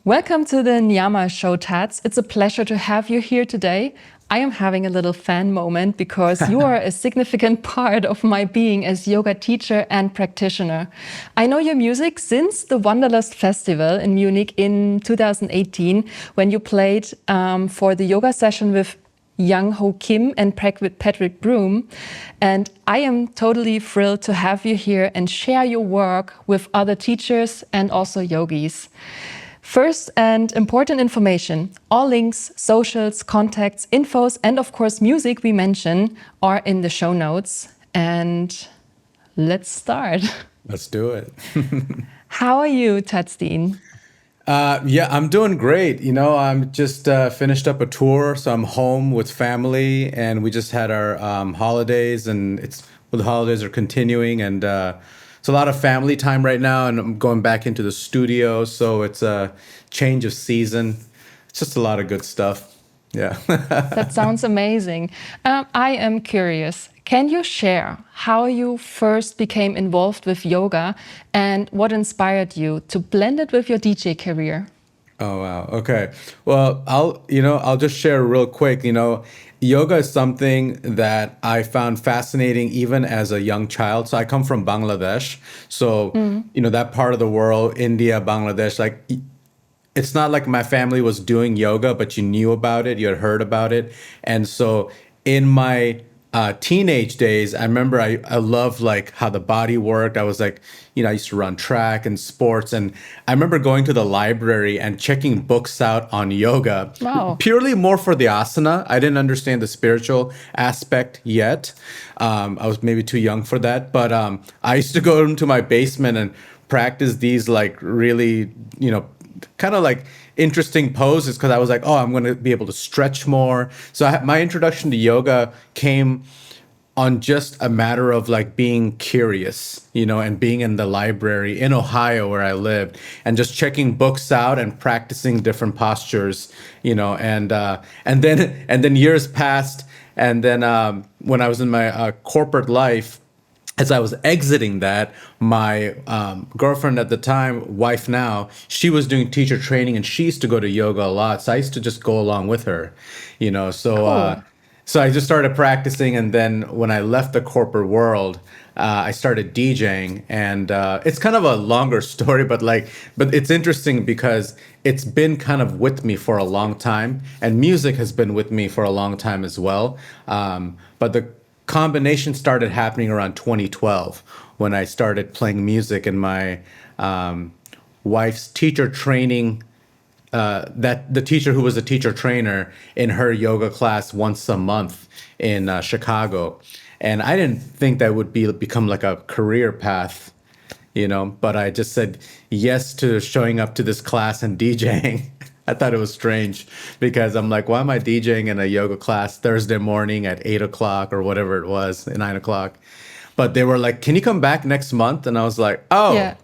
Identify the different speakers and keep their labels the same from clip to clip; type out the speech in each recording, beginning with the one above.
Speaker 1: Welcome to the Niyama.show, Tats. It's a pleasure to have you here today. I am having a little fan moment because you are a significant part of my being as yoga teacher and practitioner. I know your music since the Wanderlust Festival in Munich in 2018 when you played for the yoga session with Young Ho Kim and Patrick Broom. And I am totally thrilled to have you here and share your work with other teachers and also yogis. First and important information, all links, socials, contacts, infos, and of course music we mention are in the show notes. And let's start.
Speaker 2: Let's do it.
Speaker 1: How are you, Tatsdin?
Speaker 2: Yeah, I'm doing great. I'm just finished up a tour, so I'm home with family, and we just had our holidays, and the holidays are continuing, and it's a lot of family time right now, and I'm going back into the studio, so it's a change of season. It's just a lot of good stuff. Yeah.
Speaker 1: That sounds amazing. I am curious. Can you share how you first became involved with yoga and what inspired you to blend it with your DJ career?
Speaker 2: Oh, wow. Okay. Well, I'll just share real quick. Yoga is something that I found fascinating even as a young child. So I come from Bangladesh. So, that part of the world, India, Bangladesh, like it's not like my family was doing yoga, but you knew about it, you had heard about it. And so in my teenage days, I remember I loved like how the body worked. I was like, I used to run track and sports. And I remember going to the library and checking books out on yoga,
Speaker 1: Wow.
Speaker 2: purely more for the asana. I didn't understand the spiritual aspect yet. I was maybe too young for that. But I used to go into my basement and practice these like really, kind of like interesting poses because I was like, oh, I'm going to be able to stretch more. So my introduction to yoga came on just a matter of like being curious, and being in the library in Ohio where I lived and just checking books out and practicing different postures, and then years passed. And then when I was in my corporate life, as I was exiting that, my girlfriend at the time, wife now, she was doing teacher training and she used to go to yoga a lot. So I used to just go along with her, So,
Speaker 1: Cool.
Speaker 2: so I just started practicing. And then when I left the corporate world, I started DJing. And it's kind of a longer story, but it's interesting because it's been kind of with me for a long time. And music has been with me for a long time as well. But the combination started happening around 2012 when I started playing music in my wife's teacher training. That the teacher who was a teacher trainer in her yoga class once a month in Chicago, and I didn't think that would become like a career path, But I just said yes to showing up to this class and DJing. I thought it was strange because I'm like, why am I DJing in a yoga class Thursday morning at 8 o'clock or whatever it was, 9 o'clock? But they were like, can you come back next month? And I was like, oh,
Speaker 1: Yeah.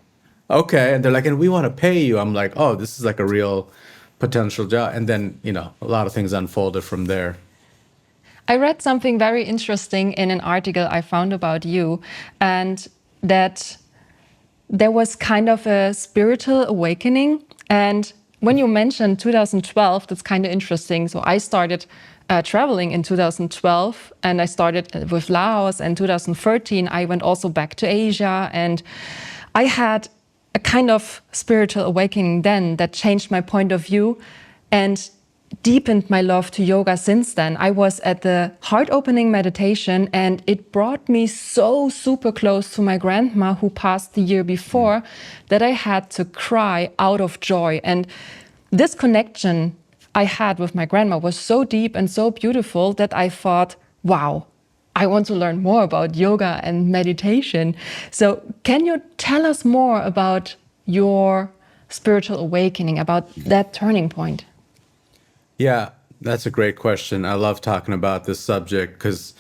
Speaker 2: okay. And they're like, and we want to pay you. I'm like, oh, this is like a real potential job. And then, a lot of things unfolded from there.
Speaker 1: I read something very interesting in an article I found about you, and that there was kind of a spiritual awakening. And when you mentioned 2012, that's kind of interesting. So I started traveling in 2012, and I started with Laos. And 2013, I went also back to Asia, and I had a kind of spiritual awakening then that changed my point of view and deepened my love to yoga since then. I was at the heart opening meditation and it brought me so super close to my grandma who passed the year before that I had to cry out of joy. And this connection I had with my grandma was so deep and so beautiful that I thought, wow, I want to learn more about yoga and meditation. So can you tell us more about your spiritual awakening, about that turning point?
Speaker 2: Yeah, that's a great question. I love talking about this subject because,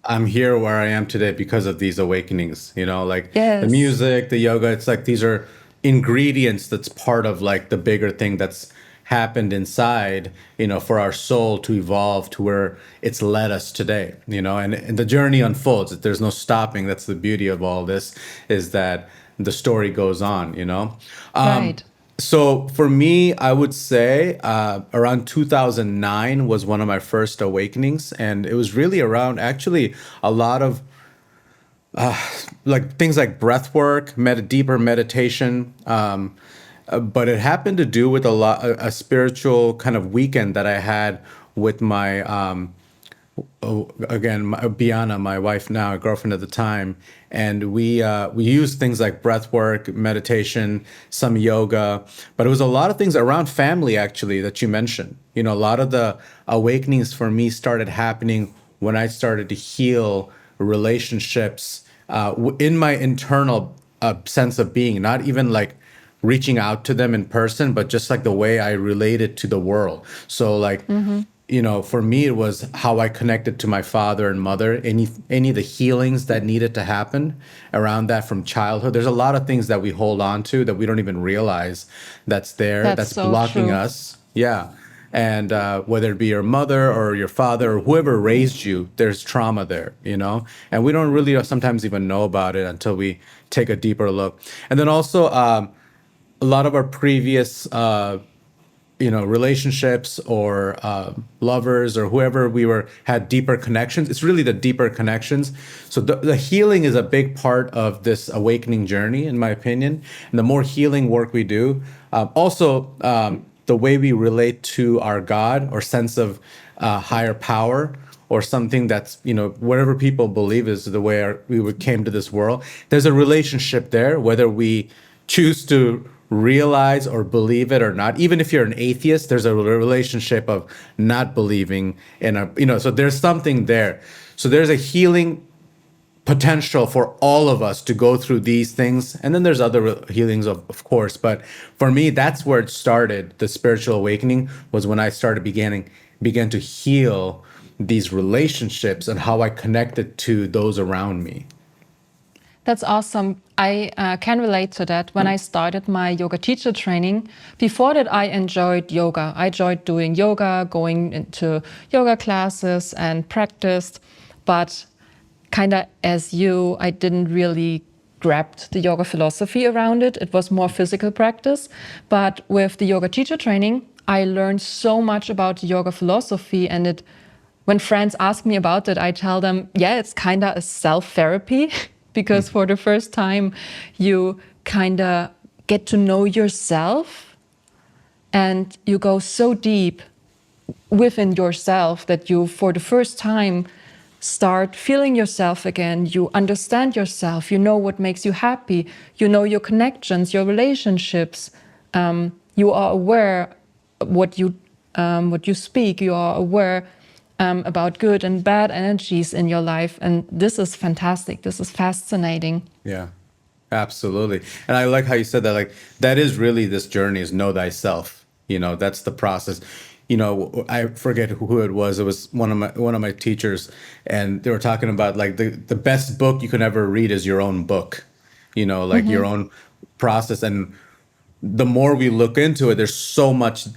Speaker 2: I'm here where I am today because of these awakenings, like the
Speaker 1: Yes.
Speaker 2: music, the yoga. It's like these are ingredients that's part of like the bigger thing that's happened inside, for our soul to evolve to where it's led us today, and the journey unfolds. There's no stopping. That's the beauty of all this is that the story goes on, Um,
Speaker 1: Right.
Speaker 2: So for me, I would say around 2009 was one of my first awakenings, and it was really around actually a lot of like things like breath work, deeper meditation. But it happened to do with a spiritual kind of weekend that I had with my Biana, my wife now, girlfriend at the time, and we used things like breath work, meditation, some yoga, but it was a lot of things around family actually that you mentioned. You know, a lot of the awakenings for me started happening when I started to heal relationships in my internal sense of being, not even like reaching out to them in person, but just like the way I related to the world. So like, you know, for me, it was how I connected to my father and mother, any of the healings that needed to happen around that from childhood. There's a lot of things that we hold on to that we don't even realize that's there,
Speaker 1: That's
Speaker 2: that's
Speaker 1: so
Speaker 2: blocking
Speaker 1: true.
Speaker 2: us. Yeah. And whether it be your mother or your father or whoever raised you, there's trauma there, you know? And we don't really sometimes even know about it until we take a deeper look. And then also, a lot of our previous relationships or lovers or whoever we were had deeper connections. It's really the deeper connections. So the healing is a big part of this awakening journey, in my opinion. And the more healing work we do, the way we relate to our God or sense of higher power or something that's, you know, whatever people believe is the way came to this world. There's a relationship there, whether we choose to realize or believe it or not. Even if you're an atheist, there's a relationship of not believing in a, you know, so there's something there. So there's a healing potential for all of us to go through these things. And then there's other healings, of course. But for me, that's where it started. The spiritual awakening was when I started began to heal these relationships and how I connected to those around me.
Speaker 1: That's awesome. I can relate to that. When I started my yoga teacher training, before that, I enjoyed yoga. I enjoyed doing yoga, going into yoga classes and practiced. But kind of as you, I didn't really grab the yoga philosophy around it. It was more physical practice. But with the yoga teacher training, I learned so much about the yoga philosophy, and it when friends ask me about it, I tell them, yeah, it's kind of a self therapy because for the first time, you kind of get to know yourself and you go so deep within yourself that you, for the first time, start feeling yourself again. You understand yourself. You know what makes you happy. You know your connections, your relationships. You are aware what you speak. You are aware about good and bad energies in your life, and this is fantastic. This is fascinating.
Speaker 2: Yeah, absolutely. And I like how you said that, like, that is really this journey is know thyself. You know, that's the process. You know, I forget who it was. It was one of my teachers, and they were talking about like the best book you can ever read is your own book. You know, like your own process. And the more we look into it, there's so much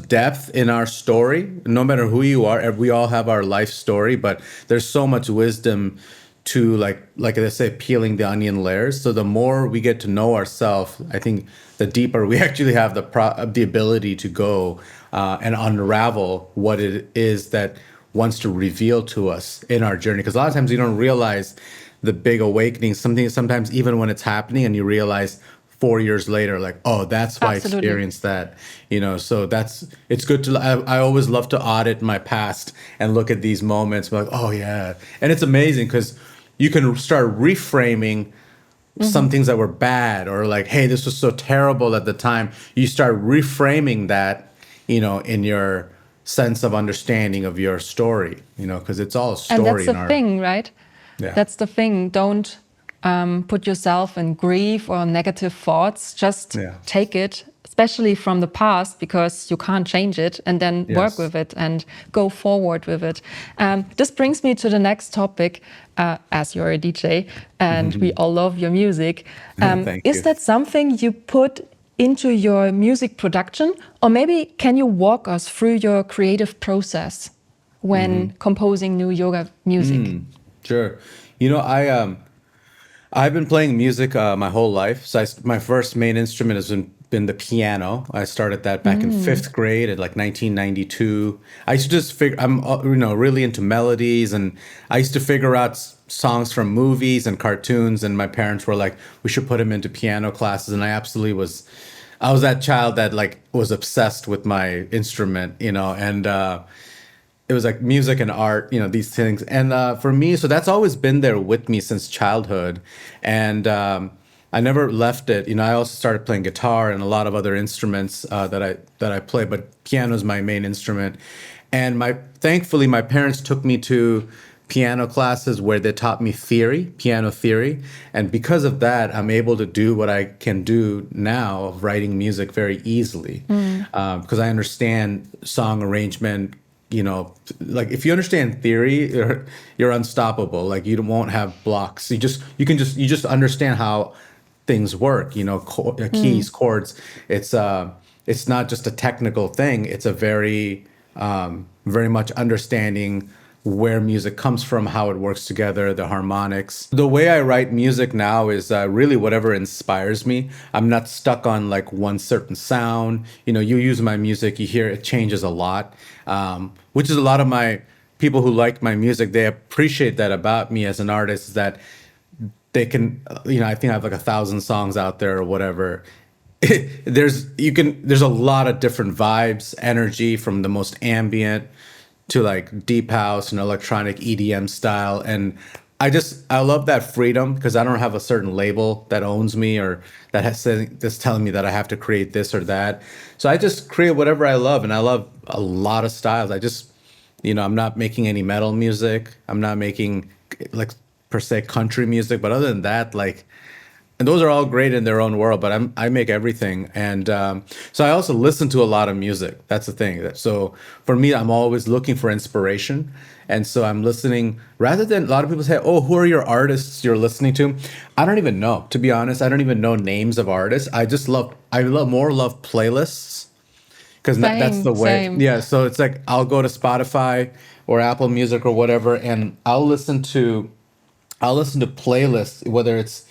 Speaker 2: depth in our story. No matter who you are, we all have our life story, but there's so much wisdom to like they say, peeling the onion layers. So the more we get to know ourselves, I think the deeper we actually have the ability to go and unravel what it is that wants to reveal to us in our journey. Because a lot of times you don't realize the big awakening. Sometimes even when it's happening, and you realize 4 years later, like, oh, that's why I
Speaker 1: Absolutely.
Speaker 2: experienced that, you know. So it's good to, I always love to audit my past and look at these moments, be like, oh yeah. And it's amazing because you can start reframing some things that were bad, or like, hey, this was so terrible at the time. You start reframing that, you know, in your sense of understanding of your story, you know, because it's all a
Speaker 1: And that's
Speaker 2: story
Speaker 1: the
Speaker 2: in our,
Speaker 1: thing, right?
Speaker 2: yeah.
Speaker 1: That's the thing. Don't put yourself in grief or negative thoughts. Just
Speaker 2: Yeah.
Speaker 1: take it, especially from the past, because you can't change it, and then work
Speaker 2: Yes.
Speaker 1: with it and go forward with it. This brings me to the next topic. As you're a DJ and we all love your music,
Speaker 2: Thank
Speaker 1: is
Speaker 2: you.
Speaker 1: that something you put into your music production? Or maybe can you walk us through your creative process when composing new yoga music?
Speaker 2: Sure. You know, I've been playing music my whole life. So my first main instrument has been been the piano. I started that back in fifth grade at like 1992. I used to just figure, I'm really into melodies, and I used to figure out songs from movies and cartoons. And my parents were like, we should put him into piano classes. And I was that child that like was obsessed with my instrument, and it was like music and art, these things. And for me, so that's always been there with me since childhood. And I never left it. I also started playing guitar and a lot of other instruments that I play, but piano is my main instrument. And thankfully, my parents took me to piano classes where they taught me piano theory. And because of that, I'm able to do what I can do now of writing music very easily, because I understand song arrangement. Like if you understand theory, you're unstoppable. Like you won't have blocks. You just understand how things work. Keys, chords. It's not just a technical thing. It's a very much understanding where music comes from, how it works together, the harmonics. The way I write music now is really whatever inspires me. I'm not stuck on like one certain sound. You use my music, you hear it changes a lot, which is a lot of my people who like my music, they appreciate that about me as an artist, that they can, I think I have like 1,000 songs out there or whatever. There's a lot of different vibes, energy, from the most ambient to like deep house and electronic EDM style. And I love that freedom, because I don't have a certain label that owns me or that's telling me that I have to create this or that. So I just create whatever I love, and I love a lot of styles. I just, I'm not making any metal music. I'm not making like per se country music, but other than that, like, and those are all great in their own world, but I make everything. And so I also listen to a lot of music. That's the thing. So for me, I'm always looking for inspiration. And so I'm listening, rather than, a lot of people say, oh, who are your artists you're listening to? I don't even know, to be honest. I don't even know names of artists. I love playlists, because that's the way.
Speaker 1: Same.
Speaker 2: Yeah. So it's like, I'll go to Spotify or Apple Music or whatever, and I'll listen to playlists, whether it's,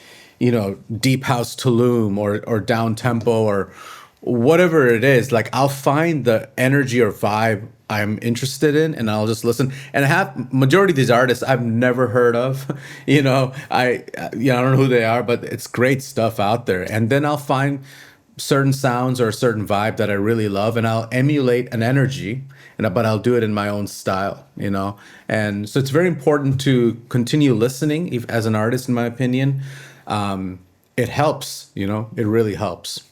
Speaker 2: deep house Tulum or down tempo or whatever it is. Like, I'll find the energy or vibe I'm interested in, and I'll just listen. And majority of these artists I've never heard of. I don't know who they are, but it's great stuff out there. And then I'll find certain sounds or a certain vibe that I really love, and I'll emulate an energy, but I'll do it in my own style, And so it's very important to continue listening as an artist, in my opinion. It helps, it really helps.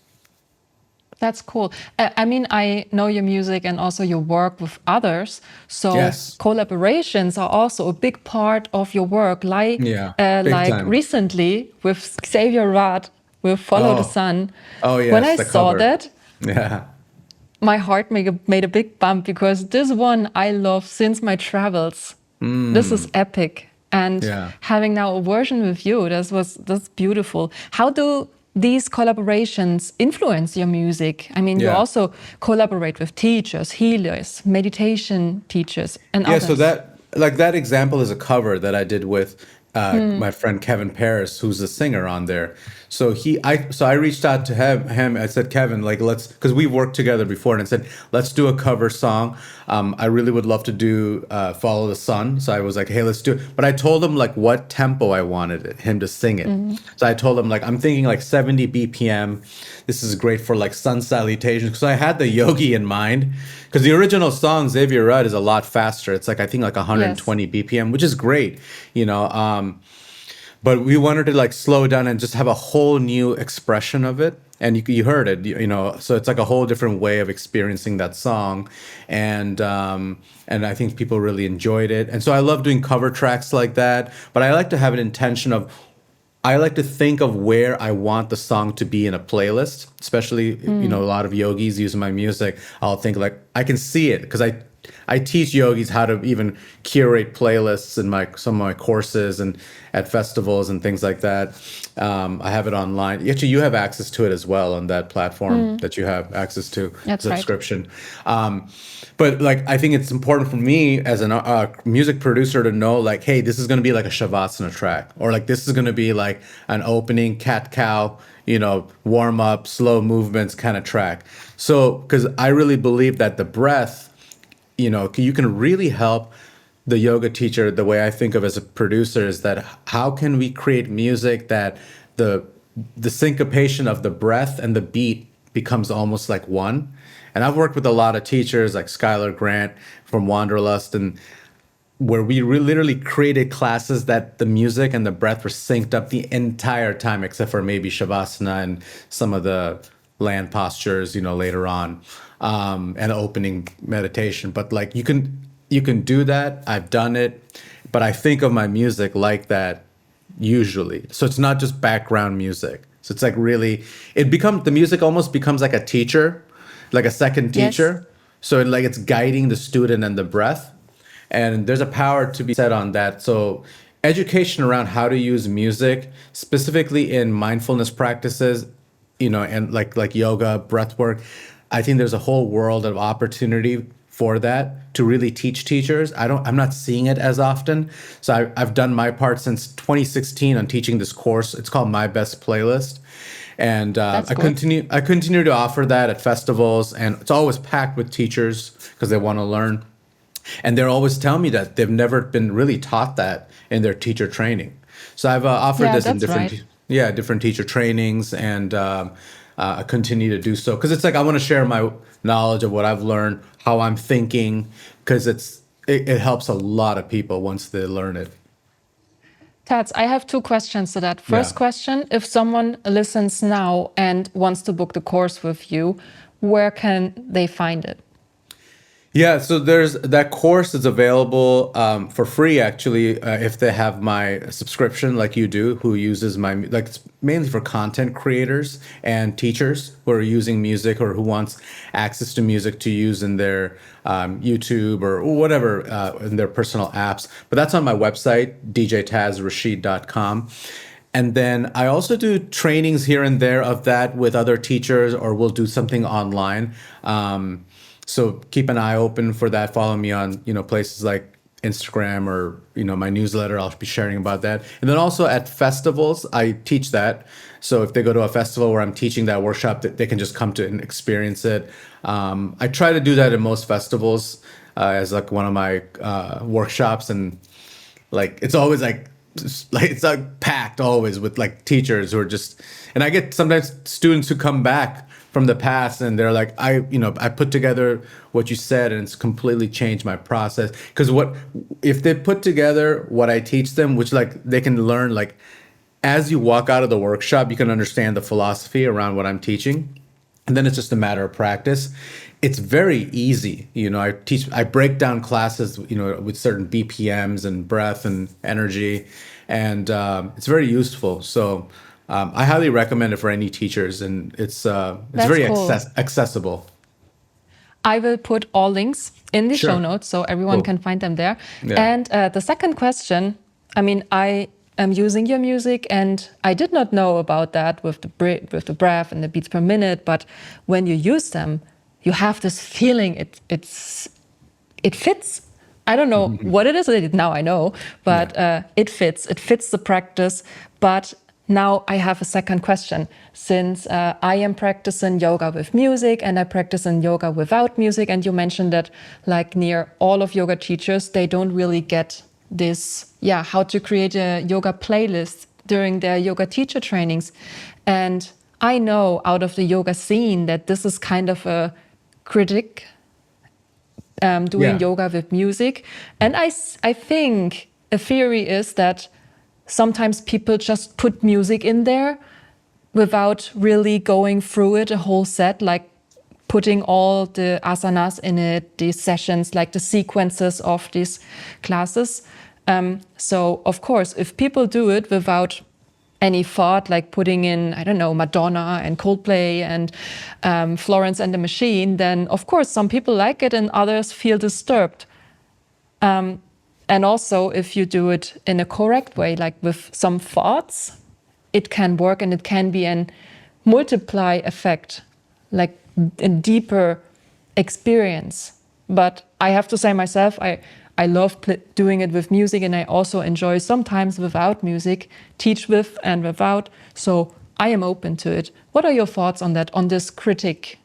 Speaker 1: That's cool. I mean, I know your music and also your work with others. So
Speaker 2: Yes.
Speaker 1: collaborations are also a big part of your work. Like,
Speaker 2: Big time.
Speaker 1: recently with Xavier Rudd with Follow the Sun.
Speaker 2: Oh, yes,
Speaker 1: When I
Speaker 2: the
Speaker 1: saw
Speaker 2: cover.
Speaker 1: that,
Speaker 2: Yeah.
Speaker 1: my heart made a big bump, because this one I love since my travels. This is epic. And
Speaker 2: Yeah.
Speaker 1: having now a version with you, that's beautiful. How do these collaborations influence your music? I mean, you
Speaker 2: Yeah.
Speaker 1: also collaborate with teachers, healers, meditation teachers, and
Speaker 2: Yeah,
Speaker 1: others.
Speaker 2: so that example is a cover that I did with my friend Kevin Paris, who's the singer on there. So I reached out to him. I said, Kevin, like, because we've worked together before, and I said, let's do a cover song. I really would love to do Follow the Sun. So I was like, hey, let's do it. But I told him like what tempo I wanted him to sing it. So I told him, like, I'm thinking like 70 BPM. This is great for like sun salutations, because I had the yogi in mind. Because the original song, Xavier Rudd, is a lot faster. It's like, I think like 120 BPM, which is great, but we wanted to like slow it down and just have a whole new expression of it. And you heard it, so it's like a whole different way of experiencing that song. And I think people really enjoyed it. And so I love doing cover tracks like that. But I like to have an intention of, I like to think of where I want the song to be in a playlist, especially, a lot of yogis using my music. I'll think like, I can see it, because I teach yogis how to even curate playlists in some of my courses and at festivals and things like that. I have it online. Actually, you have access to it as well on that platform that you have access to,
Speaker 1: That's right.
Speaker 2: subscription. But like, I think it's important for me as a music producer to know, like, hey, this is going to be like a shavasana track, or like this is going to be like an opening cat cow, warm up, slow movements kind of track. So, because I really believe that the breath, you can really help the yoga teacher. The way I think of as a producer is that how can we create music that the syncopation of the breath and the beat becomes almost like one. And I've worked with a lot of teachers like Skylar Grant from Wanderlust, and where we literally created classes that the music and the breath were synced up the entire time, except for maybe Shavasana and some of the land postures, later on, and opening meditation. But like you can do that. I've done it, but I think of my music like that usually. So it's not just background music. So it's like really, the music almost becomes like a teacher, like a second teacher.
Speaker 1: Yes.
Speaker 2: So it's guiding the student and the breath. And there's a power to be said on that. So education around how to use music, specifically in mindfulness practices, and like yoga, breath work, I think there's a whole world of opportunity for that to really teach teachers. I'm not seeing it as often. So I've done my part since 2016 on teaching this course. It's called My Best Playlist. And
Speaker 1: That's
Speaker 2: I
Speaker 1: good.
Speaker 2: continue to offer that at festivals, and it's always packed with teachers because they want to learn. And they're always telling me that they've never been really taught that in their teacher training. So I've offered
Speaker 1: Yeah,
Speaker 2: this in
Speaker 1: that's right.
Speaker 2: different teacher trainings, and I continue to do so because it's like I want to share my knowledge of what I've learned, how I'm thinking, because it helps a lot of people once they learn it.
Speaker 1: Tats, I have two questions to that.
Speaker 2: Yeah.
Speaker 1: First question, if someone listens now and wants to book the course with you, where can they find it?
Speaker 2: Yeah, so there's that course is available for free actually if they have my subscription like you do, who uses it's mainly for content creators and teachers who are using music or who wants access to music to use in their YouTube or whatever in their personal apps. But that's on my website, djtazrashid.com. And then I also do trainings here and there of that with other teachers, or we'll do something online. So keep an eye open for that. Follow me on, places like Instagram or, my newsletter. I'll be sharing about that. And then also at festivals, I teach that. So if they go to a festival where I'm teaching that workshop, they can just come to and experience it. I try to do that in most festivals as like one of my workshops. And like, it's always it's like packed always with like teachers who are just, and I get sometimes students who come back from the past and they're like, I put together what you said and it's completely changed my process. Because if they put together what I teach them, which like they can learn, like as you walk out of the workshop, you can understand the philosophy around what I'm teaching. And then it's just a matter of practice. It's very easy. I break down classes, with certain BPMs and breath and energy, and it's very useful. So I highly recommend it for any teachers, and it's
Speaker 1: That's
Speaker 2: very
Speaker 1: cool.
Speaker 2: accessible.
Speaker 1: I will put all links in the show
Speaker 2: Sure.
Speaker 1: notes so everyone
Speaker 2: Cool.
Speaker 1: can find them there.
Speaker 2: Yeah.
Speaker 1: And the second question, I mean, I am using your music and I did not know about that with the breath and the beats per minute, but when you use them, you have this feeling it fits. I don't know what it is. Now I know, but
Speaker 2: Yeah.
Speaker 1: it fits. It fits the practice. But now I have a second question. Since I am practicing yoga with music and I practice in yoga without music, and you mentioned that like near all of yoga teachers, they don't really get this, how to create a yoga playlist during their yoga teacher trainings. And I know out of the yoga scene that this is kind of a critic doing
Speaker 2: Yeah.
Speaker 1: yoga with music. And I think a theory is that sometimes people just put music in there without really going through it a whole set, like putting all the asanas in it, these sessions, like the sequences of these classes. So of course, if people do it without any thought, like putting in, I don't know, Madonna and Coldplay and Florence and the Machine, then of course some people like it and others feel disturbed. And also, if you do it in a correct way, like with some thoughts, it can work, and it can be an multiply effect, like a deeper experience. But I have to say myself, I love doing it with music, and I also enjoy sometimes without music, teach with and without. So I am open to it. What are your thoughts on that, on this critic?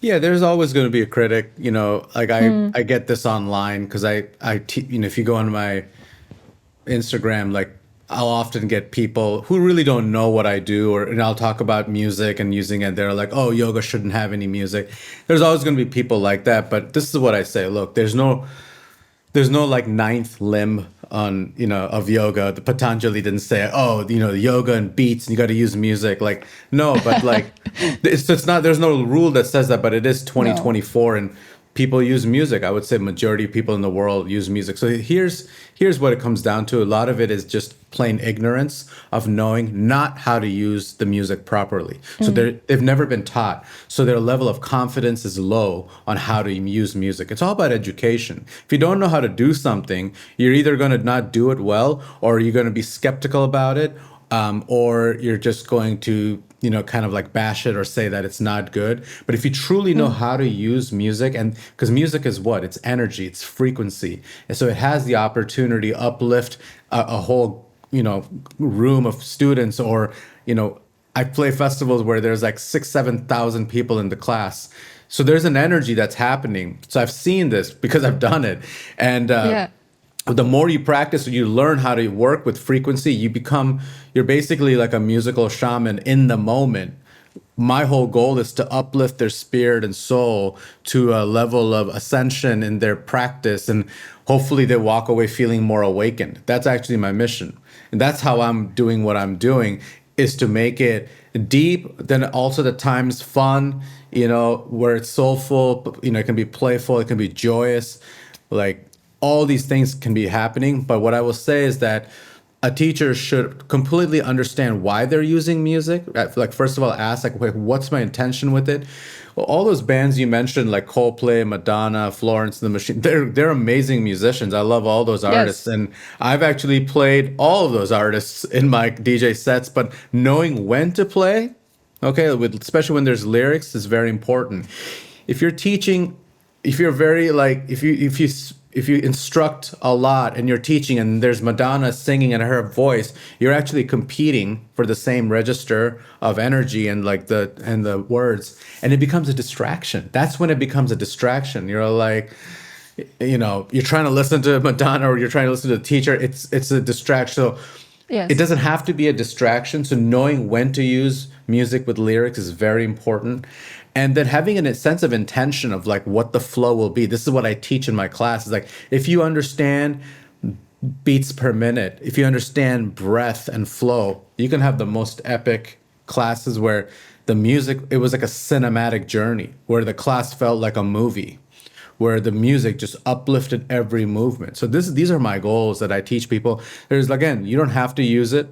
Speaker 2: Yeah, there's always going to be a critic. Like I get this online because if you go on my Instagram, like I'll often get people who really don't know what I do, and I'll talk about music and using it. They're like, "Oh, yoga shouldn't have any music." There's always going to be people like that, but this is what I say: look, there's no like ninth limb on of yoga. The Patanjali didn't say, oh, yoga and beats and you got to use music. Like, no, but like it's not, there's no rule that says that, but it is 2024 and people use music. I would say majority of people in the world use music. So here's what it comes down to. A lot of it is just plain ignorance of knowing not how to use the music properly. So they've never been taught. So their level of confidence is low on how to use music. It's all about education. If you don't know how to do something, you're either going to not do it well, or you're going to be skeptical about it, or you're just going to kind of like bash it or say that it's not good. But if you truly know how to use music, and because music is what? It's energy, it's frequency. And so it has the opportunity to uplift a whole, room of students, or, I play festivals where there's like 7,000 people in the class. So there's an energy that's happening. So I've seen this because I've done it. And the more you practice, you learn how to work with frequency, you're basically like a musical shaman in the moment. My whole goal is to uplift their spirit and soul to a level of ascension in their practice. And hopefully they walk away feeling more awakened. That's actually my mission. And that's how I'm doing what I'm doing, is to make it deep, then also the times fun, where it's soulful, it can be playful, it can be joyous, like all these things can be happening. But what I will say is that a teacher should completely understand why they're using music. Like, first of all, ask, like, wait, what's my intention with it? Well, all those bands you mentioned, like Coldplay, Madonna, Florence and the Machine, they're amazing musicians. I love all those artists. Yes. And I've actually played all of those artists in my DJ sets, but knowing when to play, especially when there's lyrics, is very important. If you're teaching, if you're very like, if you instruct a lot and you're teaching and there's Madonna singing in her voice, you're actually competing for the same register of energy and the words, and it becomes a distraction. That's when it becomes a distraction. You're like, you're trying to listen to Madonna or you're trying to listen to the teacher. It's a distraction. So yes. It doesn't have to be a distraction. So knowing when to use music with lyrics is very important. And then having a sense of intention of like what the flow will be. This is what I teach in my class. Is like, if you understand beats per minute, if you understand breath and flow, you can have the most epic classes where the music, it was like a cinematic journey, where the class felt like a movie, where the music just uplifted every movement. So these are my goals that I teach people. There's, again, you don't have to use it.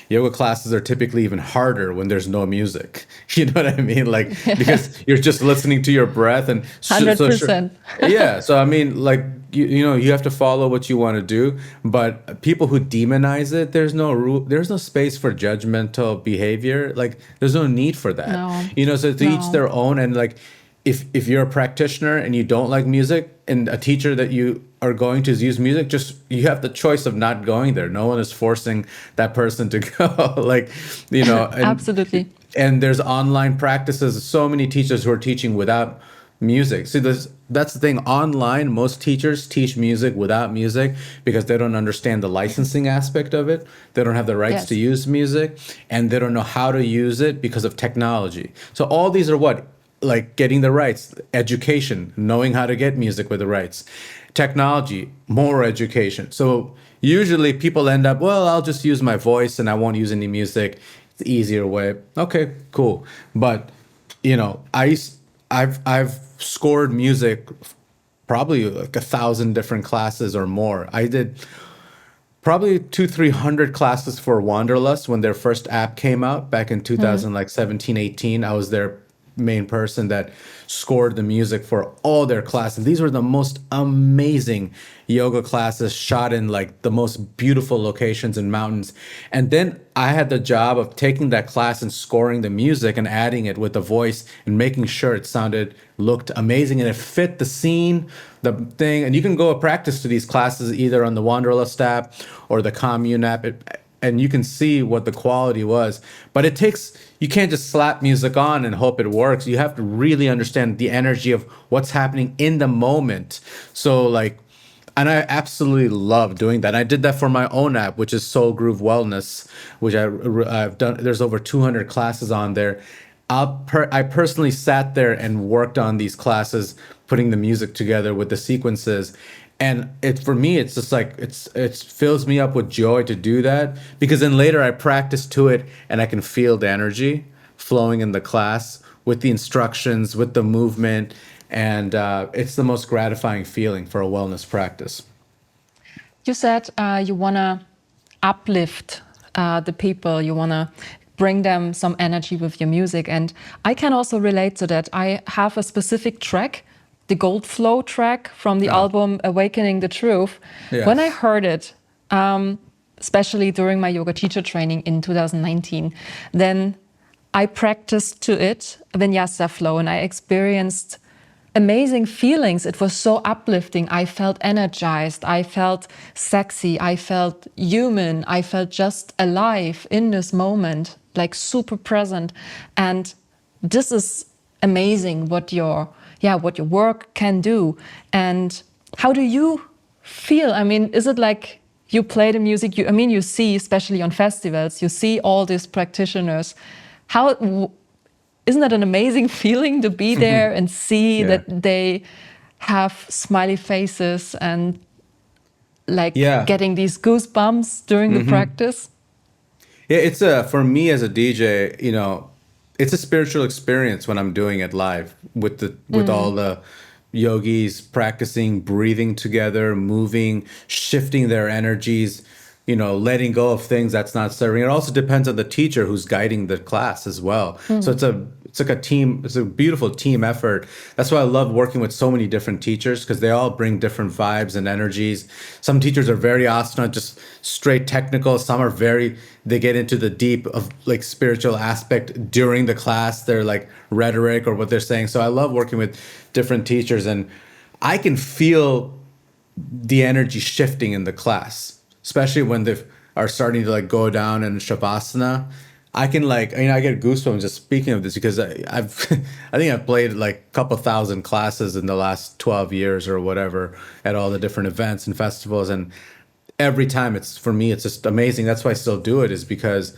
Speaker 2: Yoga classes are typically even harder when there's no music. You know what I mean? Like, because you're just listening to your breath and
Speaker 1: 100%.
Speaker 2: Yeah. So I mean, like, you have to follow what you want to do, but people who demonize it, there's no space for judgmental behavior. Like, there's no need for that.
Speaker 1: No.
Speaker 2: So to each their own. And like, if you're a practitioner and you don't like music, and a teacher that you are going to use music, just, you have the choice of not going there. No one is forcing that person to go. Like, and,
Speaker 1: absolutely.
Speaker 2: And there's online practices. So many teachers who are teaching without music. See, that's the thing. Online, most teachers teach music without music because they don't understand the licensing aspect of it. They don't have the rights to use music, and they don't know how to use it because of technology. So all these are what? Like getting the rights, education, knowing how to get music with the rights, technology, more education. So usually people end up, well, I'll just use my voice and I won't use any music. It's the easier way. Okay, cool. But I've scored music probably like 1,000 different classes or more. I did probably 200-300 classes for Wanderlust when their first app came out back in 2000, like 17, 18. I was their main person that scored the music for all their classes. These were the most amazing yoga classes shot in like the most beautiful locations and mountains. And then I had the job of taking that class and scoring the music and adding it with the voice and making sure it looked amazing and it fit the scene, the thing. And you can go practice to these classes either on the Wanderlust app or the Commune app. And you can see what the quality was. But you can't just slap music on and hope it works. You have to really understand the energy of what's happening in the moment. So like, and I absolutely love doing that. I did that for my own app, which is Soul Groove Wellness, which I've done. There's over 200 classes on there. I personally sat there and worked on these classes, putting the music together with the sequences. And for me, it's just like it fills me up with joy to do that, because then later I practice to it and I can feel the energy flowing in the class with the instructions, with the movement, and it's the most gratifying feeling for a wellness practice.
Speaker 1: You said you want to uplift the people, you want to bring them some energy with your music, and I can also relate to that. I have a specific track, the Gold Flow track from the album Awakening the Truth.
Speaker 2: Yes.
Speaker 1: When I heard it, especially during my yoga teacher training in 2019, then I practiced to it Vinyasa flow and I experienced amazing feelings. It was so uplifting. I felt energized. I felt sexy. I felt human. I felt just alive in this moment, like super present. And this is amazing what your work can do. And how do you feel? I mean, is it like you play the music? You see, especially on festivals, you see all these practitioners. Isn't that an amazing feeling to be there and see that they have smiley faces and getting these goosebumps during the practice?
Speaker 2: Yeah, for me as a DJ, it's a spiritual experience when I'm doing it live with all the yogis practicing, breathing together, moving, shifting their energies, letting go of things that's not serving. It also depends on the teacher who's guiding the class as well. So it's like a team. It's a beautiful team effort. That's why I love working with so many different teachers, because they all bring different vibes and energies. Some teachers are very asana, just straight technical. Some are they get into the deep of like spiritual aspect during the class. They're like rhetoric or what they're saying. So I love working with different teachers, and I can feel the energy shifting in the class, especially when they are starting to like go down in shavasana. I can I get goosebumps just speaking of this, because I think I've played like a couple thousand classes in the last 12 years or whatever at all the different events and festivals, and every time for me it's just amazing. That's why I still do it, is because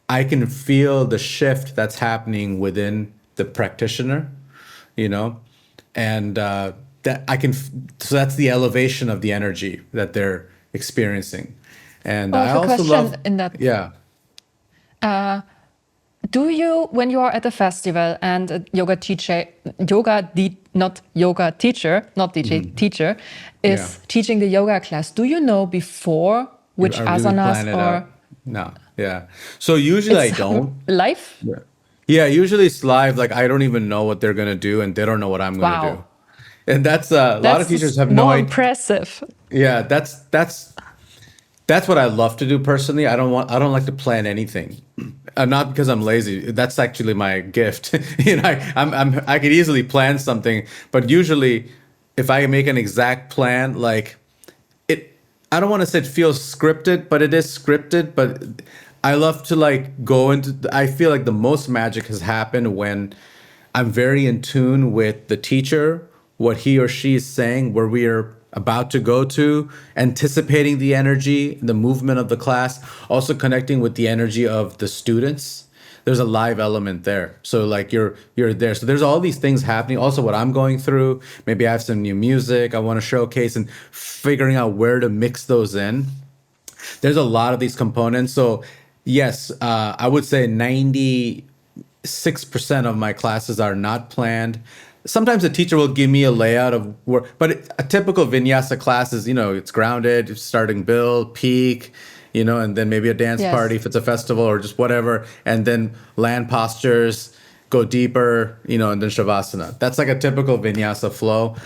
Speaker 2: I can feel the shift that's happening within the practitioner, and that I can. So that's the elevation of the energy that they're experiencing, and I also love
Speaker 1: in that.
Speaker 2: Yeah.
Speaker 1: Do you, when you are at a festival and a yoga teacher, not teacher, is teaching the yoga class, do you know before which asanas or?
Speaker 2: No, yeah. So usually I don't.
Speaker 1: Live?
Speaker 2: Yeah, usually it's live. Like I don't even know what they're gonna do, and they don't know what I'm gonna do. And that's a lot of teachers have no idea.
Speaker 1: More impressive.
Speaker 2: Yeah, that's what I love to do personally. I don't like to plan anything. Not because I'm lazy. That's actually my gift. I could easily plan something, but usually if I make an exact plan, I don't want to say it feels scripted, but it is scripted. But I love to I feel like the most magic has happened when I'm very in tune with the teacher, what he or she is saying, where we are about to go to, anticipating the energy, the movement of the class, also connecting with the energy of the students. There's a live element there. So you're there. So there's all these things happening. Also what I'm going through, maybe I have some new music I want to showcase, and figuring out where to mix those in. There's a lot of these components. So yes, I would say 96% of my classes are not planned. sometimes the teacher will give me a layout of where, but a typical vinyasa class is, it's grounded, starting build, peak, and then maybe a dance
Speaker 1: Yes.
Speaker 2: party if it's a festival or just whatever, and then land postures, go deeper, and then shavasana. That's like a typical vinyasa flow.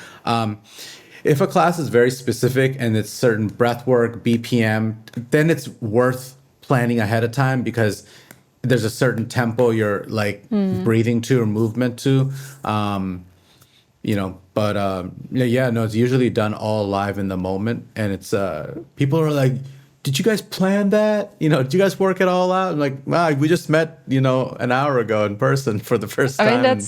Speaker 2: If a class is very specific and it's certain breath work, BPM, then it's worth planning ahead of time because there's a certain tempo you're like breathing to or movement to. But yeah, no, it's usually done all live in the moment. And it's people are like, did you guys plan that? Did you guys work it all out? I'm like, wow, we just met, an hour ago in person for the first time.
Speaker 1: I mean,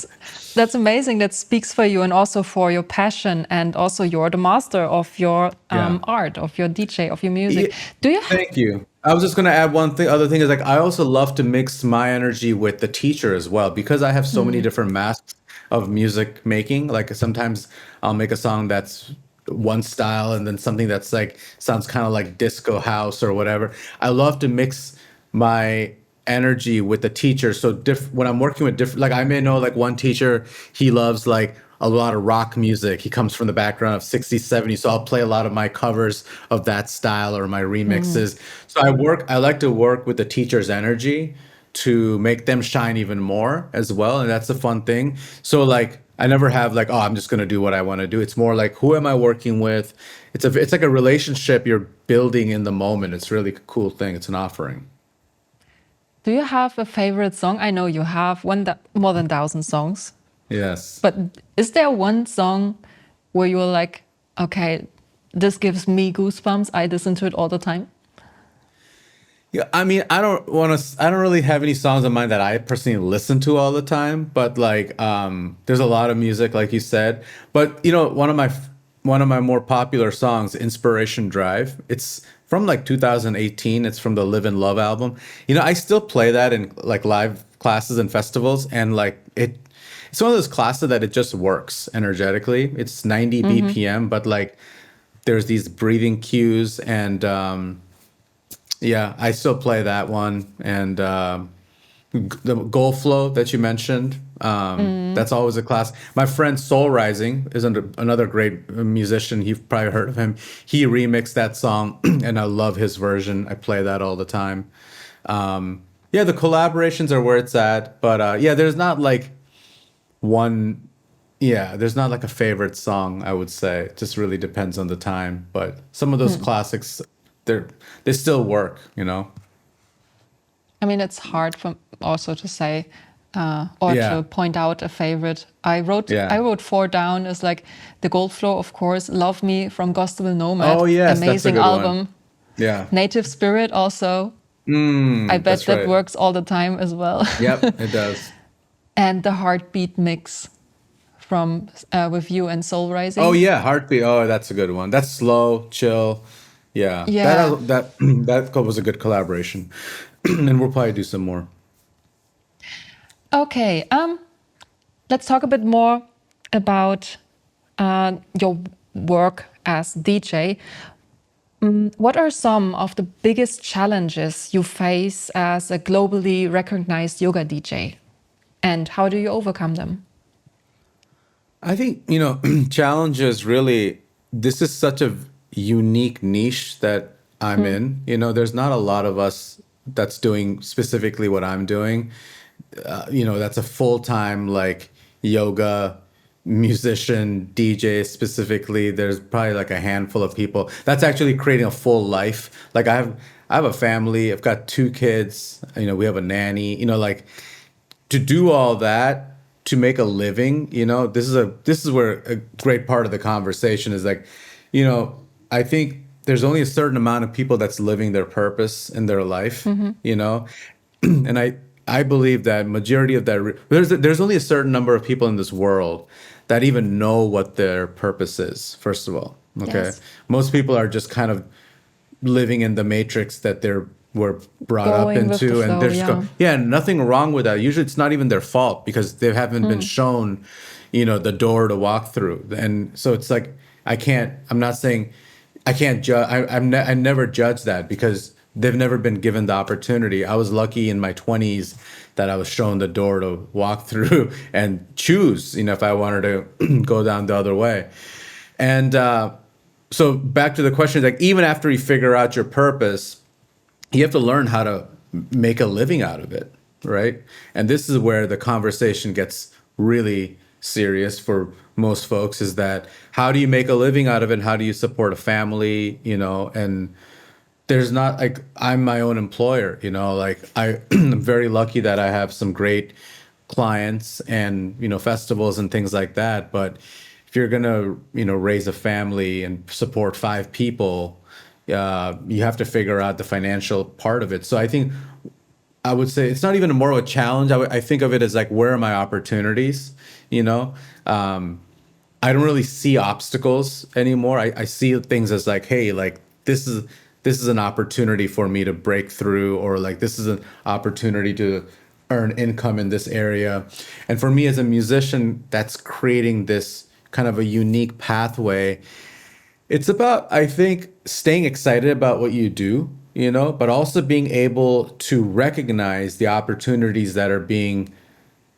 Speaker 1: that's amazing. That speaks for you and also for your passion, and also you're the master of your
Speaker 2: Yeah.
Speaker 1: art, of your DJ, of your music. Do you?
Speaker 2: Thank you. I was just going to add one thing. Other thing is like I also love to mix my energy with the teacher as well because I have so many different masks of music making. Like sometimes I'll make a song that's one style and then something that's like sounds kind of like disco house or whatever. I love to mix my energy with the teacher. So when I'm working with different, like I may know like one teacher, he loves like a lot of rock music. He comes from the background of 60s, 70s. So I'll play a lot of my covers of that style or my remixes. So I like to work with the teacher's energy to make them shine even more as well. And that's a fun thing. So like, I never have like, oh, I'm just going to do what I want to do. It's more like, who am I working with? It's like a relationship you're building in the moment. It's really a cool thing. It's an offering.
Speaker 1: Do you have a favorite song? I know you have more than 1,000 songs.
Speaker 2: Yes.
Speaker 1: But is there one song where you're like, okay, this gives me goosebumps. I listen to it all the time.
Speaker 2: Yeah, I mean, I don't really have any songs of mine that I personally listen to all the time, but like there's a lot of music like you said. But one of my more popular songs, Inspiration Drive, it's from like 2018. It's from the Live and Love album. I still play that in like live classes and festivals, and like it's one of those classes that it just works energetically. It's 90 BPM, but like there's these breathing cues and yeah, I still play that one. And the Goal Flow that you mentioned, that's always a class. My friend Soul Rising is another great musician. You've probably heard of him. He remixed that song, and I love his version. I play that all the time. Yeah, the collaborations are where it's at. But yeah, there's not like one. Yeah, there's not like a favorite song, I would say. It just really depends on the time. But some of those classics, they still work.
Speaker 1: I mean, it's hard for also to say or
Speaker 2: Yeah.
Speaker 1: to point out a favorite. I
Speaker 2: Yeah.
Speaker 1: wrote 4 down as like the Gold Flow, of course, Love Me from Gospel Nomad,
Speaker 2: Oh yes, that's a
Speaker 1: amazing
Speaker 2: good one.
Speaker 1: album.
Speaker 2: Yeah.
Speaker 1: Native Spirit also. I bet
Speaker 2: That's
Speaker 1: that
Speaker 2: right.
Speaker 1: works all the time as well.
Speaker 2: Yep, it does.
Speaker 1: And the Heartbeat mix from with you and Soul
Speaker 2: Oh
Speaker 1: Rising.
Speaker 2: yeah, Heartbeat. Oh, that's a good one. That's slow, chill. Yeah,
Speaker 1: Yeah.
Speaker 2: that was a good collaboration, and we'll probably do some more.
Speaker 1: Okay. Let's talk a bit more about your work as DJ. What are some of the biggest challenges you face as a globally recognized yoga DJ? And how do you overcome them?
Speaker 2: I think, challenges really, this is such a unique niche that I'm in. There's not a lot of us that's doing specifically what I'm doing. That's a full-time like yoga musician, DJ specifically. There's probably like a handful of people. That's actually creating a full life. Like I have a family, I've got 2 kids, we have a nanny, like to do all that to make a living, this is where a great part of the conversation is like, I think there's only a certain amount of people that's living their purpose in their life, and I believe that majority of that there's only a certain number of people in this world that even know what their purpose is. First of all, okay,
Speaker 1: Yes.
Speaker 2: most people are just kind of living in the matrix that were brought up
Speaker 1: Going with the
Speaker 2: into, and
Speaker 1: flow,
Speaker 2: they're just
Speaker 1: yeah.
Speaker 2: yeah, nothing wrong with that. Usually it's not even their fault because they haven't been shown, the door to walk through. And so it's like I'm not saying I can't judge. I never judge that because they've never been given the opportunity. I was lucky in my 20s that I was shown the door to walk through and choose, if I wanted to go down the other way. And so back to the question, like even after you figure out your purpose, you have to learn how to make a living out of it, right? And this is where the conversation gets really serious for most folks, is that how do you make a living out of it? And how do you support a family, and there's not like, I'm my own employer, like I'm very lucky that I have some great clients and, festivals and things like that. But if you're gonna, raise a family and support 5 people, you have to figure out the financial part of it. So I think I would say it's not even more of a challenge. I think of it as like, where are my opportunities? I don't really see obstacles anymore. I see things as like, hey, like this is an opportunity for me to break through, or like this is an opportunity to earn income in this area. And for me as a musician, that's creating this kind of a unique pathway. It's about, I think, staying excited about what you do, but also being able to recognize the opportunities that are being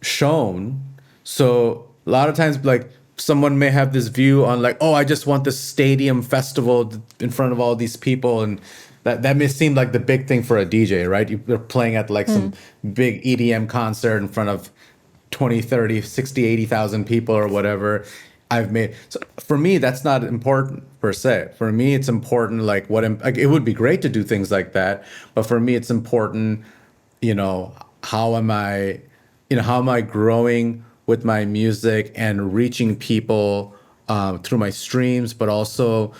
Speaker 2: shown. So a lot of times, like someone may have this view on like, oh, I just want this stadium festival in front of all these people. And that may seem like the big thing for a DJ, right? You're playing at like some big EDM concert in front of 20, 30, 60, 80,000 people or whatever. So for me, that's not important per se. For me, it's important, like like it would be great to do things like that. But for me, it's important, how am I growing with my music and reaching people through my streams, but also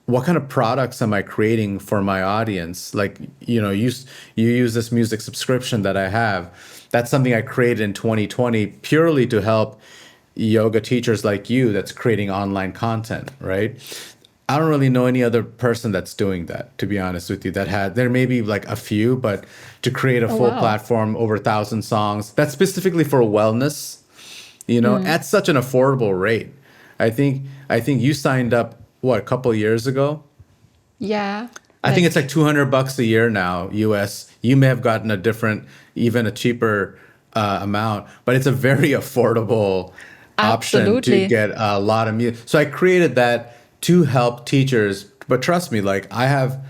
Speaker 2: what kind of products am I creating for my audience? Like, you use this music subscription that I have. That's something I created in 2020 purely to help yoga teachers like you that's creating online content, right? I don't really know any other person that's doing that, to be honest with you, there may be like a few, but to create a full platform, over 1,000 songs, that's specifically for wellness, at such an affordable rate. I think you signed up, what, a couple of years ago?
Speaker 1: Yeah.
Speaker 2: I think it's like $200 a year now, US. You may have gotten even a cheaper amount, but it's a very affordable option to get a lot of music. So I created that to help teachers. But trust me, like I have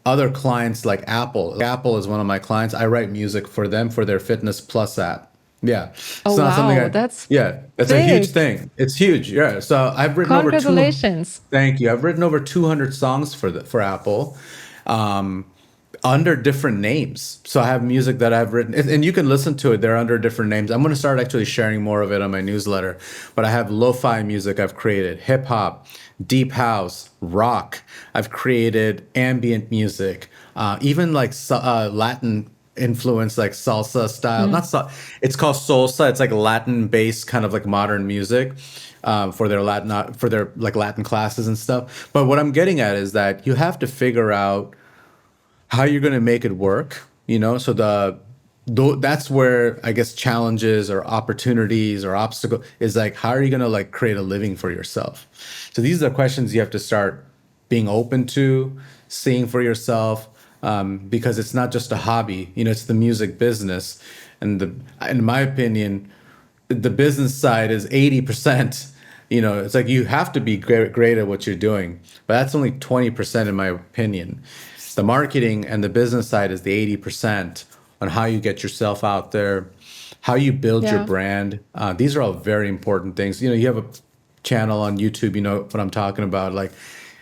Speaker 2: other clients like Apple. Apple is one of my clients. I write music for them for their Fitness Plus app. Yeah.
Speaker 1: Oh, wow. That's
Speaker 2: that's
Speaker 1: big.
Speaker 2: a huge thing. It's huge. Yeah. So I've written
Speaker 1: Congratulations.
Speaker 2: Thank you. I've written over 200 songs for Apple. Under different names. So I have music that I've written, and you can listen to it. They're under different names. I'm going to start actually sharing more of it on my newsletter. But I have lo-fi music I've created, hip hop, deep house, rock. I've created ambient music, even like Latin influence, like salsa style. It's called salsa. It's like Latin based kind of like modern music. For their Latin classes and stuff. But what I'm getting at is that you have to figure out how you're going to make it work, so that's where I guess challenges or opportunities or obstacle is like, how are you going to like create a living for yourself? So these are the questions you have to start being open to, seeing for yourself, because it's not just a hobby, it's the music business. And in my opinion, the business side is 80%. It's like you have to be great at what you're doing, but that's only 20% in my opinion. The marketing and the business side is the 80% on how you get yourself out there, how you build your brand. These are all very important things. You have a channel on YouTube, you know what I'm talking about. Like,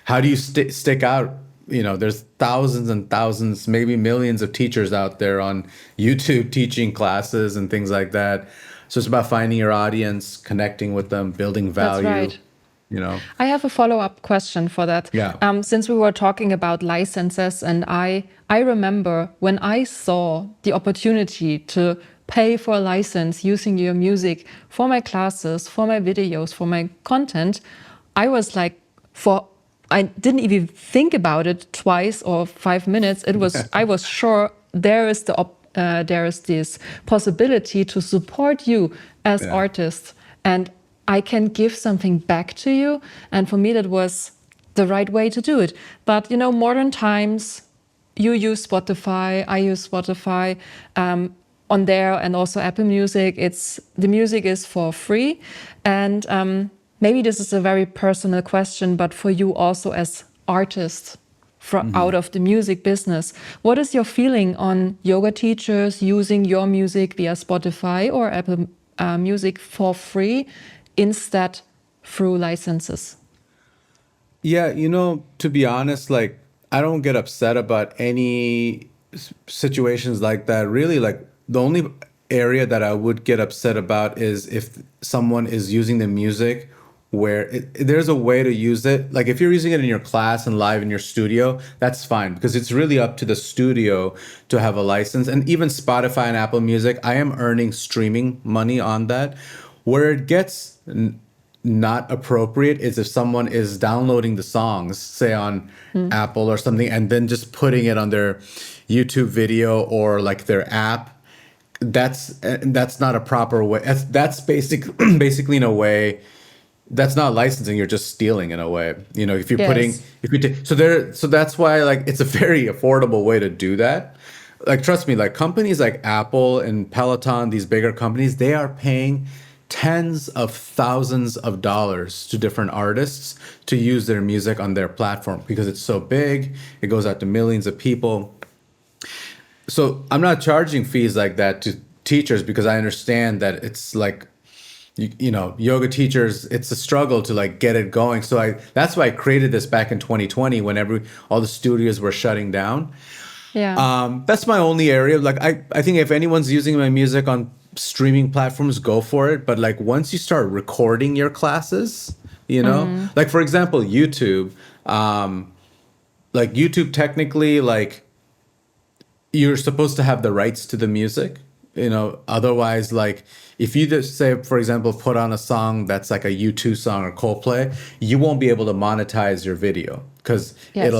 Speaker 2: how do you stick out? There's thousands and thousands, maybe millions of teachers out there on YouTube teaching classes and things like that. So it's about finding your audience, connecting with them, building value.
Speaker 1: That's right. I have a follow-up question for that.
Speaker 2: Yeah.
Speaker 1: Since we were talking about licenses, and I remember when I saw the opportunity to pay for a license using your music for my classes, for my videos, for my content, I was like, I didn't even think about it twice or 5 minutes. I was sure there is this possibility to support you as artists, and I can give something back to you. And for me, that was the right way to do it. But modern times, you use Spotify, I use Spotify. On there, and also Apple Music, the music is for free. And maybe this is a very personal question, but for you also as artist out of the music business, what is your feeling on yoga teachers using your music via Spotify or Apple Music for free instead through licenses?
Speaker 2: Yeah, to be honest, like I don't get upset about any situations like that. Really, like the only area that I would get upset about is if someone is using the music where there's a way to use it. Like if you're using it in your class and live in your studio, that's fine because it's really up to the studio to have a license. And even Spotify and Apple Music, I am earning streaming money on that. Where it gets not appropriate is if someone is downloading the songs, say on Apple or something, and then just putting it on their YouTube video or like their app. That's not a proper way. That's basically in a way that's not licensing. You're just stealing in a way. If you're
Speaker 1: Yes.
Speaker 2: so that's why like it's a very affordable way to do that. Like trust me, like companies like Apple and Peloton, these bigger companies, they are paying tens of thousands of dollars to different artists to use their music on their platform because it's so big. It goes out to millions of people. So I'm not charging fees like that to teachers because I understand that it's like yoga teachers, it's a struggle to like get it going. So that's why I created this back in 2020 when all the studios were shutting down.
Speaker 1: Yeah.
Speaker 2: That's my only area. Like I think if anyone's using my music on streaming platforms, go for it. But like once you start recording your classes, like for example, YouTube, like YouTube technically, like you're supposed to have the rights to the music, otherwise like if you just say, for example, put on a song that's like a U2 song or Coldplay, you won't be able to monetize your video because
Speaker 1: Yes.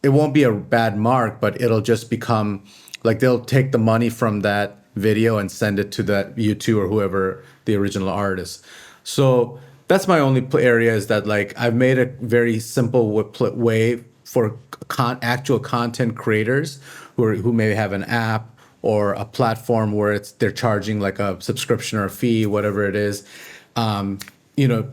Speaker 2: it won't be a bad mark, but it'll just become like they'll take the money from that video and send it to that U2 or whoever the original artist. So that's my only area is that like I've made a very simple way for actual content creators who may have an app or a platform where they're charging like a subscription or a fee, whatever it is.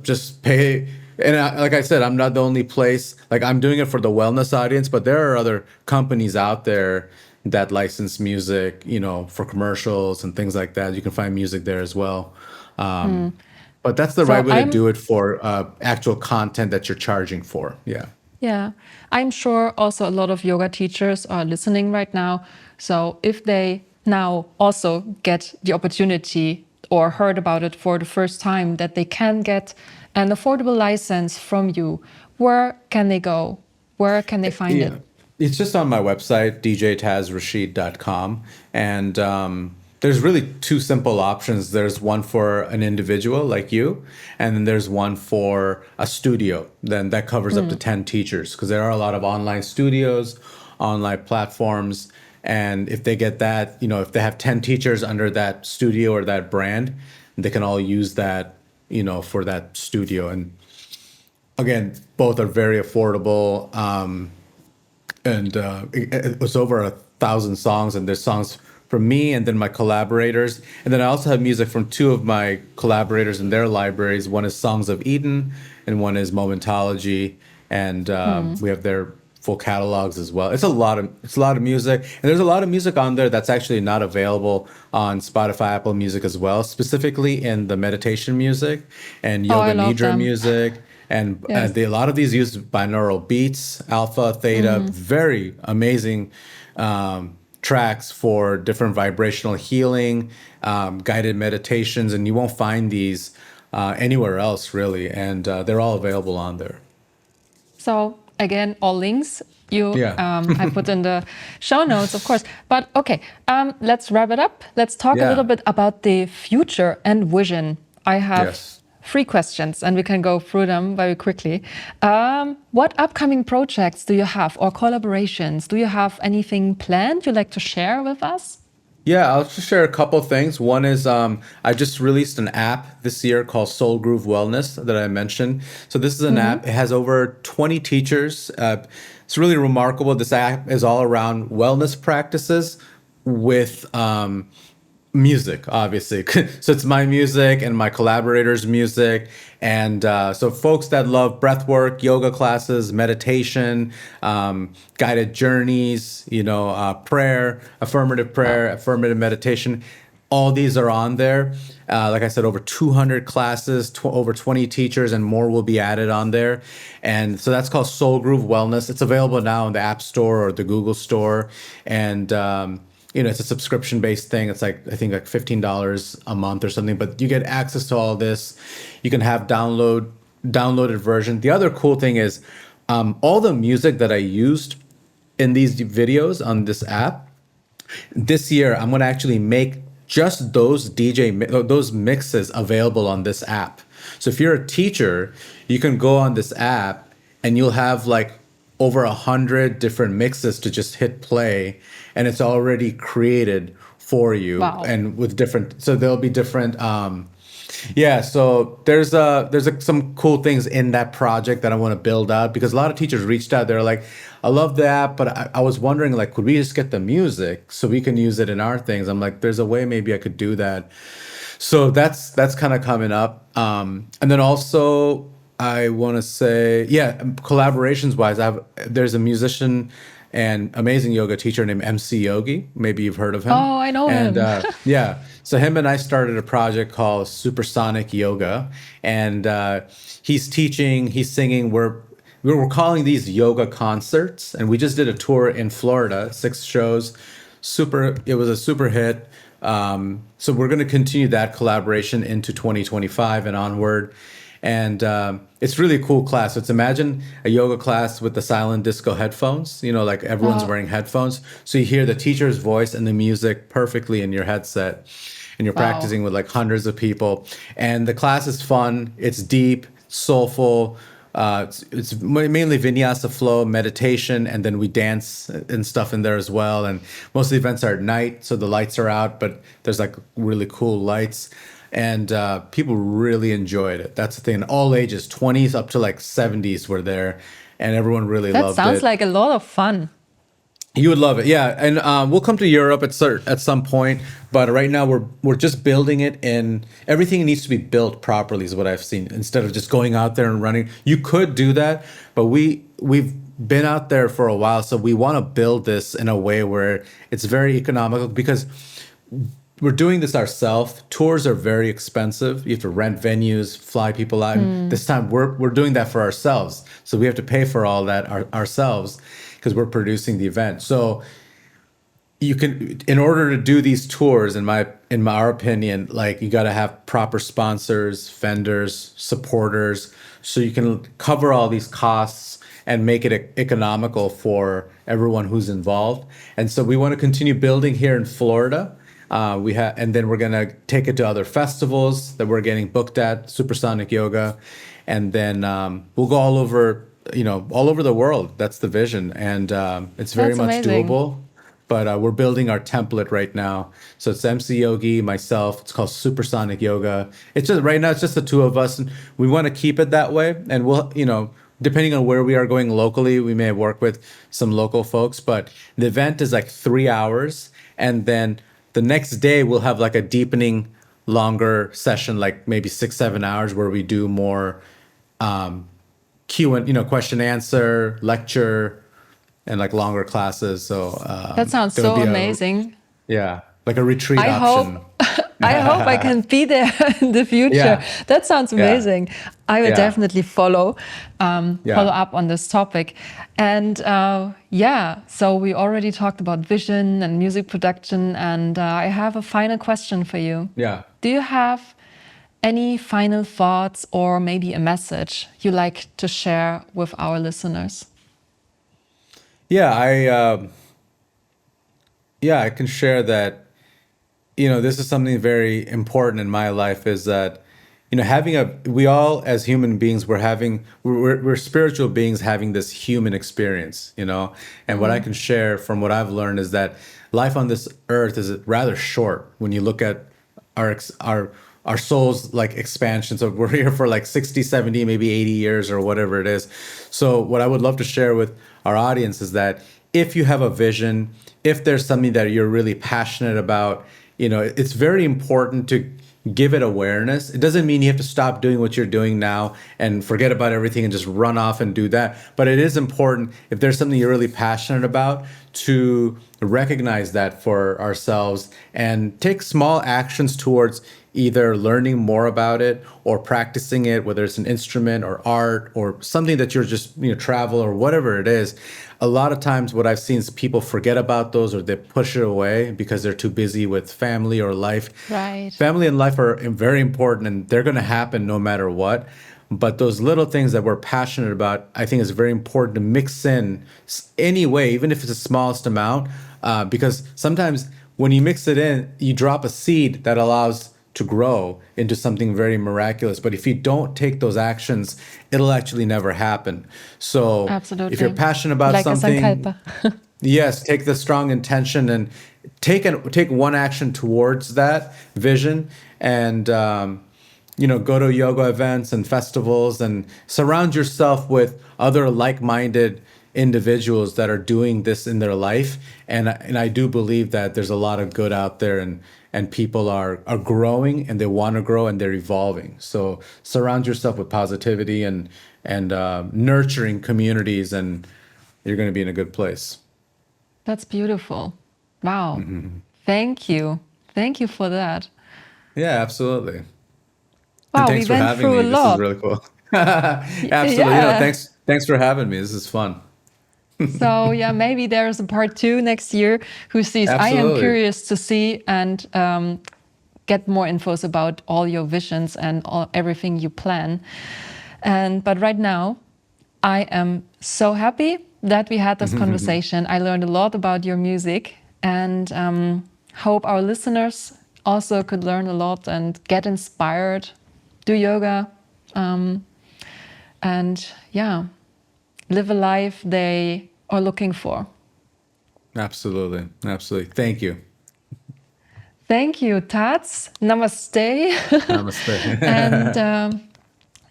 Speaker 2: Just pay. And like I said, I'm not the only place. Like I'm doing it for the wellness audience, but there are other companies out there that license music, for commercials and things like that. You can find music there as well. But that's the
Speaker 1: So
Speaker 2: right way to do it for actual content that you're charging for. Yeah.
Speaker 1: Yeah, I'm sure also a lot of yoga teachers are listening right now. So if they now also get the opportunity or heard about it for the first time that they can get an affordable license from you, where can they go? Where can they find it?
Speaker 2: It's just on my website, djtazrashid.com. And there's really two simple options. There's one for an individual like you, and then there's one for a studio. Then that covers up to 10 teachers because there are a lot of online studios, online platforms. And if they get that, if they have 10 teachers under that studio or that brand, they can all use that, for that studio. And again, both are very affordable. And it was over 1,000 songs, and there's songs from me and then my collaborators, and then I also have music from two of my collaborators in their libraries. One is Songs of Eden and one is Momentology, and we have their full catalogs as well. It's a lot of music, and there's a lot of music on there that's actually not available on Spotify, Apple Music as well, specifically in the meditation music and yoga nidra music. And
Speaker 1: Yes.
Speaker 2: a lot of these use binaural beats, alpha, theta, very amazing tracks for different vibrational healing, guided meditations, and you won't find these anywhere else really. And they're all available on there.
Speaker 1: So again, all links
Speaker 2: Yeah.
Speaker 1: I put in the show notes, of course. But okay, let's wrap it up. Let's talk a little bit about the future and vision. I have 3 questions, and we can go through them very quickly. What upcoming projects do you have or collaborations? Do you have anything planned you'd like to share with us?
Speaker 2: Yeah, I'll just share a couple things. One is I just released an app this year called Soul Groove Wellness that I mentioned. So this is an app. It has over 20 teachers. it's really remarkable. This app is all around wellness practices with music, obviously. So it's my music and my collaborators' music. And so folks that love breath work, yoga classes, meditation, guided journeys, prayer, affirmative meditation, all these are on there. Like I said, over 200 classes, over 20 teachers, and more will be added on there. And so that's called Soul Groove Wellness. It's available now in the App Store or the Google Store. And, it's a subscription-based thing. It's like, I think like $15 a month or something, but you get access to all this. You can have downloaded version. The other cool thing is all the music that I used in these videos on this app, this year, I'm going to actually make just those those mixes available on this app. So if you're a teacher, you can go on this app and you'll have like over 100 different mixes to just hit play, and it's already created for you.
Speaker 1: Wow.
Speaker 2: And with different, so there'll be different. So there's some cool things in that project that I want to build out, because a lot of teachers reached out. They're like, I love the app, but I was wondering, like, could we just get the music so we can use it in our things? I'm like, there's a way maybe I could do that. So that's kind of coming up. And then also I want to say, collaborations wise, there's a musician and amazing yoga teacher named MC Yogi. Maybe you've heard of him.
Speaker 1: Oh, I know him.
Speaker 2: So him and I started a project called Supersonic Yoga, and he's teaching, he's singing. We're calling these yoga concerts, and we just did a tour in Florida, 6 shows. It was a super hit. So we're going to continue that collaboration into 2025 and onward. And it's really a cool class. So it's, imagine a yoga class with the silent disco headphones, like everyone's wearing headphones. So you hear the teacher's voice and the music perfectly in your headset. And you're practicing with like hundreds of people. And the class is fun. It's deep, soulful. It's mainly vinyasa flow, meditation, and then we dance and stuff in there as well. And most of the events are at night, so the lights are out, but there's like really cool lights. And people really enjoyed it. That's the thing. All ages, 20s up to like 70s were there, and everyone really loved it.
Speaker 1: That sounds like a lot of fun.
Speaker 2: You would love it, yeah. And we'll come to Europe at some point, but right now we're just building it, and everything needs to be built properly, is what I've seen. Instead of just going out there and running, you could do that, but we've been out there for a while, so we want to build this in a way where it's very economical, because we're doing this ourselves. Tours are very expensive. You have to rent venues, fly people out. And this time we're doing that for ourselves. So we have to pay for all that ourselves, because we're producing the event. So you can, in order to do these tours, in our opinion, like, you got to have proper sponsors, vendors, supporters, so you can cover all these costs and make it economical for everyone who's involved. And so we want to continue building here in Florida. And then we're gonna take it to other festivals that we're getting booked at, Supersonic Yoga, and then we'll go all over the world. That's the vision, and it's very much doable. But we're building our template right now. So it's MC Yogi, myself. It's called Supersonic Yoga. It's just right now, it's just the two of us, and we want to keep it that way. And we'll, depending on where we are going locally, we may work with some local folks. But the event is like 3 hours, and then the next day we'll have like a deepening, longer session, like maybe 6-7 hours, where we do more question answer, lecture, and like longer classes. So
Speaker 1: that sounds so amazing.
Speaker 2: Like a retreat option.
Speaker 1: I hope I can be there in the future.
Speaker 2: Yeah.
Speaker 1: That sounds amazing. I will definitely follow up on this topic. And so we already talked about vision and music production, and I have a final question for you.
Speaker 2: Yeah.
Speaker 1: Do you have any final thoughts or maybe a message you like to share with our listeners?
Speaker 2: I can share that. This is something very important in my life, is that, we all as human beings, we're spiritual beings having this human experience, and what I can share from what I've learned is that life on this earth is rather short when you look at our soul's like expansion. So we're here for like 60, 70, maybe 80 years or whatever it is. So what I would love to share with our audience is that if you have a vision, if there's something that you're really passionate about, it's very important to give it awareness. It doesn't mean you have to stop doing what you're doing now and forget about everything and just run off and do that. But it is important, if there's something you're really passionate about, to recognize that for ourselves and take small actions towards either learning more about it or practicing it, whether it's an instrument or art or something that you're just, travel or whatever it is. A lot of times what I've seen is people forget about those or they push it away because they're too busy with family or life.
Speaker 1: Right.
Speaker 2: Family and life are very important and they're going to happen no matter what. But those little things that we're passionate about, I think is very important to mix in anyway, even if it's the smallest amount, because sometimes when you mix it in, you drop a seed that allows to grow into something very miraculous. But if you don't take those actions, it'll actually never happen. So
Speaker 1: Absolutely.
Speaker 2: if you're passionate about
Speaker 1: like
Speaker 2: something,
Speaker 1: a sankalpa.
Speaker 2: yes, take the strong intention and take one action towards that vision and, go to yoga events and festivals and surround yourself with other like-minded individuals that are doing this in their life. And I do believe that there's a lot of good out there and people are growing and they want to grow and they're evolving. So surround yourself with positivity and nurturing communities and you're going to be in a good place.
Speaker 1: That's beautiful. Wow. Mm-hmm. Thank you. Thank you for that.
Speaker 2: Yeah, absolutely.
Speaker 1: Wow,
Speaker 2: and thanks
Speaker 1: we
Speaker 2: for
Speaker 1: went
Speaker 2: having
Speaker 1: through
Speaker 2: me.
Speaker 1: a
Speaker 2: This
Speaker 1: lot.
Speaker 2: is really cool. Absolutely.
Speaker 1: Yeah.
Speaker 2: Thanks for having me. This is fun.
Speaker 1: So yeah, maybe there's a part 2 next year. Who sees?
Speaker 2: Absolutely.
Speaker 1: I am curious to see and get more infos about all your visions and everything you plan. But right now, I am so happy that we had this conversation. I learned a lot about your music and hope our listeners also could learn a lot and get inspired, do yoga, and yeah, live a life they are looking for.
Speaker 2: Absolutely. Absolutely. Thank you.
Speaker 1: Thank you, Tats. Namaste.
Speaker 2: Namaste.
Speaker 1: And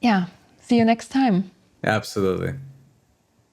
Speaker 1: yeah, see you next time.
Speaker 2: Absolutely.